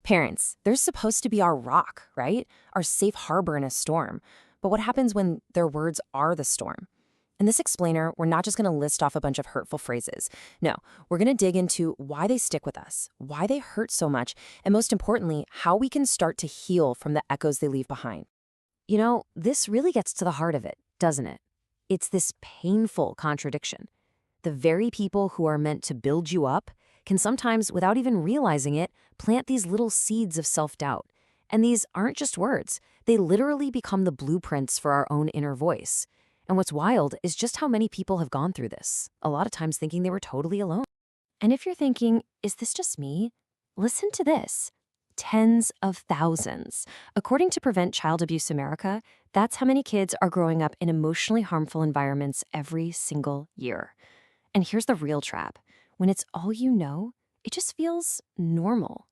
Parents, they're supposed to be our rock, right? Our safe harbor in a storm. But what happens when their words are the storm? In this explainer, we're not just going to list off a bunch of hurtful phrases. No, we're going to dig into why they stick with us, why they hurt so much, and most importantly, how we can start to heal from the echoes they leave behind. You know, this really gets to the heart of it, doesn't it? It's this painful contradiction. The very people who are meant to build you up can sometimes, without even realizing it, plant these little seeds of self-doubt. And these aren't just words. They literally become the blueprints for our own inner voice. And what's wild is just how many people have gone through this, a lot of times thinking they were totally alone. And if you're thinking, is this just me? Listen to this. Tens of thousands. According to Prevent Child Abuse America, that's how many kids are growing up in emotionally harmful environments every single year. And here's the real trap. When it's all you know, it just feels normal.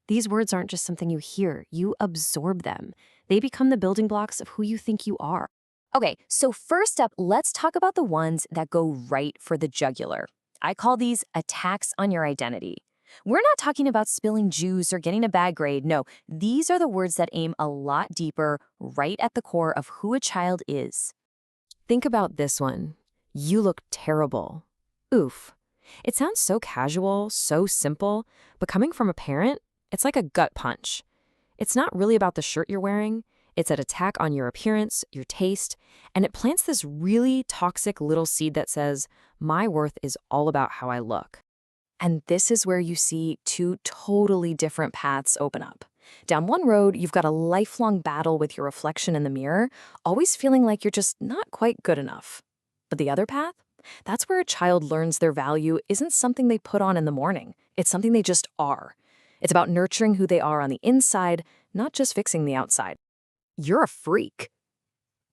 These words aren't just something you hear, you absorb them. They become the building blocks of who you think you are. Okay, so first up, let's talk about the ones that go right for the jugular. I call these attacks on your identity. We're not talking about spilling juice or getting a bad grade. No, these are the words that aim a lot deeper, right at the core of who a child is. Think about this one. You look terrible. Oof. It sounds so casual, so simple, but coming from a parent, it's like a gut punch. It's not really about the shirt you're wearing. It's an attack on your appearance, your taste, and it plants this really toxic little seed that says, my worth is all about how I look. And this is where you see two totally different paths open up. Down one road, you've got a lifelong battle with your reflection in the mirror, always feeling like you're just not quite good enough. But the other path? That's where a child learns their value isn't something they put on in the morning. It's something they just are. It's about nurturing who they are on the inside, not just fixing the outside. You're a freak.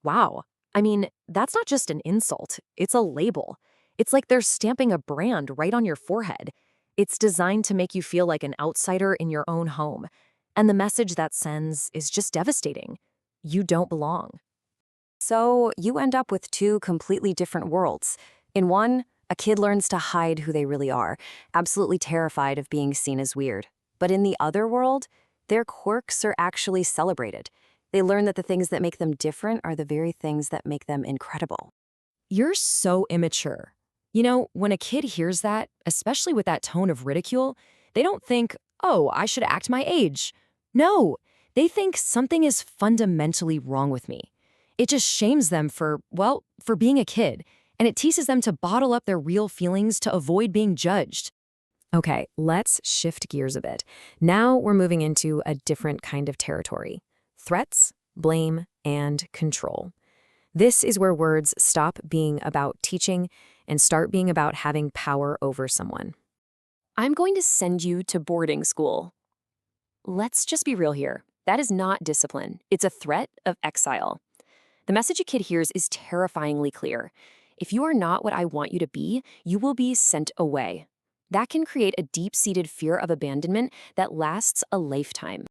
Wow. I mean, that's not just an insult. It's a label. It's like they're stamping a brand right on your forehead. It's designed to make you feel like an outsider in your own home. And the message that sends is just devastating. You don't belong. So you end up with two completely different worlds. In one, a kid learns to hide who they really are, absolutely terrified of being seen as weird. But in the other world, their quirks are actually celebrated. They learn that the things that make them different are the very things that make them incredible. You're so immature. You know, when a kid hears that, especially with that tone of ridicule, they don't think, oh, I should act my age. No, they think something is fundamentally wrong with me. It just shames them for being a kid, and it teaches them to bottle up their real feelings to avoid being judged. Okay, let's shift gears a bit. Now we're moving into a different kind of territory. Threats, blame, and control. This is where words stop being about teaching and start being about having power over someone. I'm going to send you to boarding school. Let's just be real here. That is not discipline. It's a threat of exile. The message a kid hears is terrifyingly clear. If you are not what I want you to be, you will be sent away. That can create a deep-seated fear of abandonment that lasts a lifetime.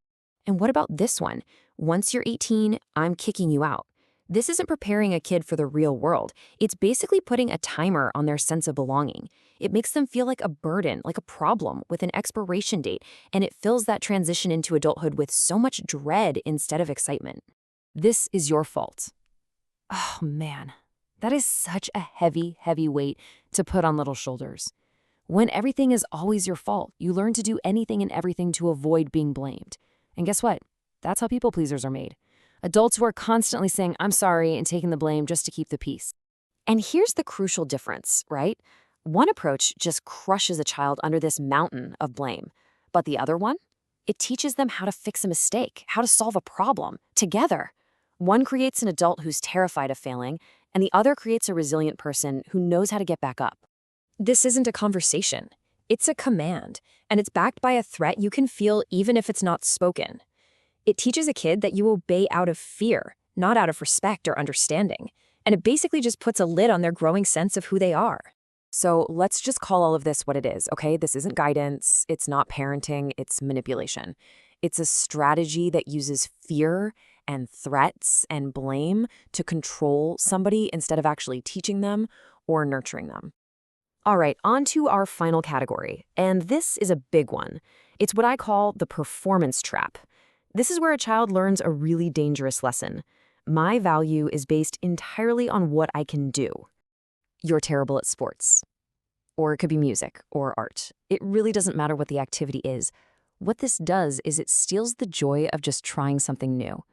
And what about this one? Once you're 18, I'm kicking you out. This isn't preparing a kid for the real world. It's basically putting a timer on their sense of belonging. It makes them feel like a burden, like a problem with an expiration date, and it fills that transition into adulthood with so much dread instead of excitement. This is your fault. Oh man, that is such a heavy, heavy weight to put on little shoulders. When everything is always your fault, you learn to do anything and everything to avoid being blamed. And guess what? That's how people pleasers are made. Adults who are constantly saying, I'm sorry, and taking the blame just to keep the peace. And here's the crucial difference, right? One approach just crushes a child under this mountain of blame. But the other one? It teaches them how to fix a mistake, how to solve a problem, together. One creates an adult who's terrified of failing, and the other creates a resilient person who knows how to get back up. This isn't a conversation. It's a command, and it's backed by a threat you can feel even if it's not spoken. It teaches a kid that you obey out of fear, not out of respect or understanding. And it basically just puts a lid on their growing sense of who they are. So let's just call all of this what it is, okay? This isn't guidance, it's not parenting, it's manipulation. It's a strategy that uses fear and threats and blame to control somebody instead of actually teaching them or nurturing them. All right, on to our final category, and this is a big one. It's what I call the performance trap. This is where a child learns a really dangerous lesson. My value is based entirely on what I can do. You're terrible at sports. Or it could be music or art. It really doesn't matter what the activity is. What this does is it steals the joy of just trying something new.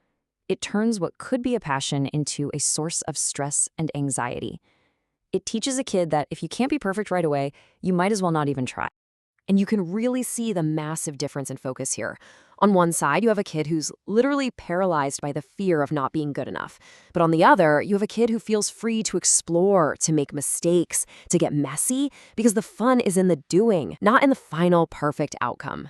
It turns what could be a passion into a source of stress and anxiety. It teaches a kid that if you can't be perfect right away, you might as well not even try. And you can really see the massive difference in focus here. On one side, you have a kid who's literally paralyzed by the fear of not being good enough. But on the other, you have a kid who feels free to explore, to make mistakes, to get messy, because the fun is in the doing, not in the final perfect outcome.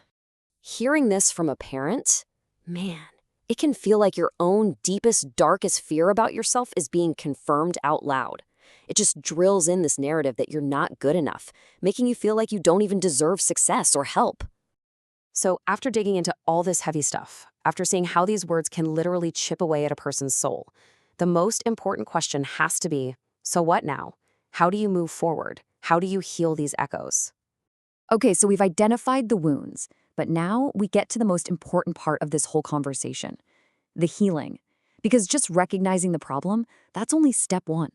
Hearing this from a parent, man, it can feel like your own deepest, darkest fear about yourself is being confirmed out loud. It just drills in this narrative that you're not good enough, making you feel like you don't even deserve success or help. So after digging into all this heavy stuff, after seeing how these words can literally chip away at a person's soul, the most important question has to be, so what now? How do you move forward? How do you heal these echoes? Okay, so we've identified the wounds, but now we get to the most important part of this whole conversation, the healing. Because just recognizing the problem, that's only step one.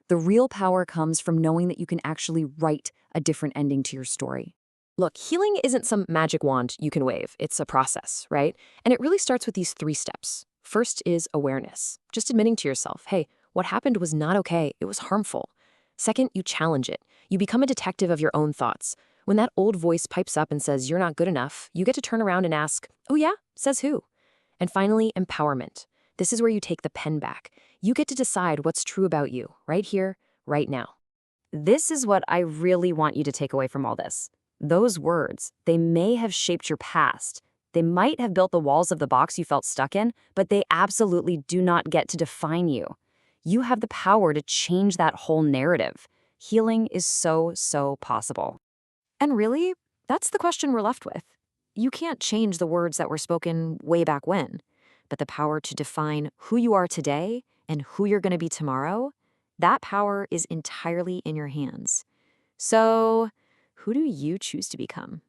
The real power comes from knowing that you can actually write a different ending to your story. Look, healing isn't some magic wand you can wave. It's a process, right? And it really starts with these 3 steps. First is awareness, just admitting to yourself, hey, what happened was not okay. It was harmful. Second, you challenge it. You become a detective of your own thoughts. When that old voice pipes up and says you're not good enough, you get to turn around and ask, oh yeah, says who? And finally, empowerment. This is where you take the pen back. You get to decide what's true about you, right here, right now. This is what I really want you to take away from all this. Those words, they may have shaped your past. They might have built the walls of the box you felt stuck in, but they absolutely do not get to define you. You have the power to change that whole narrative. Healing is so possible. And really, that's the question we're left with. You can't change the words that were spoken way back when, but the power to define who you are today and who you're going to be tomorrow, that power is entirely in your hands. So, who do you choose to become?